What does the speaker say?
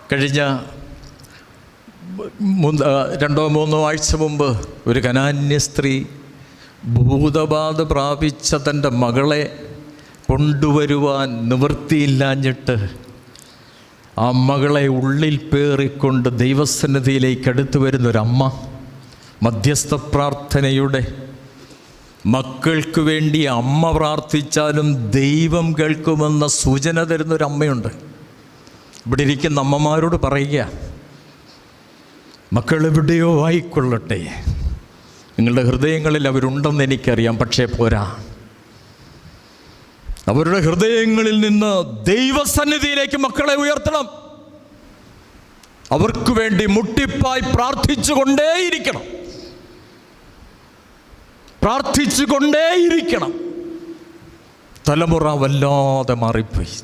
കഴിഞ്ഞ 2-3 ആഴ്ച മുമ്പ് ഒരു കനാന്യ സ്ത്രീ ഭൂതബാധ പ്രാപിച്ച തൻ്റെ മകളെ കൊണ്ടുവരുവാൻ നിവൃത്തിയില്ലാഞ്ഞിട്ട് ആ മകളെ ഉള്ളിൽ പേറിക്കൊണ്ട് ദൈവസന്നിധിയിലേക്ക് അടുത്തു വരുന്നൊരമ്മ, മധ്യസ്ഥ പ്രാർത്ഥനയുടെ മക്കൾക്ക് വേണ്ടി അമ്മ പ്രാർത്ഥിച്ചാലും ദൈവം കേൾക്കുമെന്ന സൂചന തരുന്നൊരമ്മയുണ്ട്. ഇവിടെ ഇരിക്കുന്ന അമ്മമാരോട് പറയുക, മക്കൾ എവിടെയോ ആയിക്കൊള്ളട്ടെ, നിങ്ങളുടെ ഹൃദയങ്ങളിൽ അവരുണ്ടെന്ന് എനിക്കറിയാം, പക്ഷേ പോരാ. അവരുടെ ഹൃദയങ്ങളിൽ നിന്ന് ദൈവസന്നിധിയിലേക്ക് മക്കളെ ഉയർത്തണം. അവർക്ക് വേണ്ടി മുട്ടിപ്പായി പ്രാർത്ഥിച്ചുകൊണ്ടേയിരിക്കണം. തലമുറ വല്ലാതെ മാറിപ്പോയി.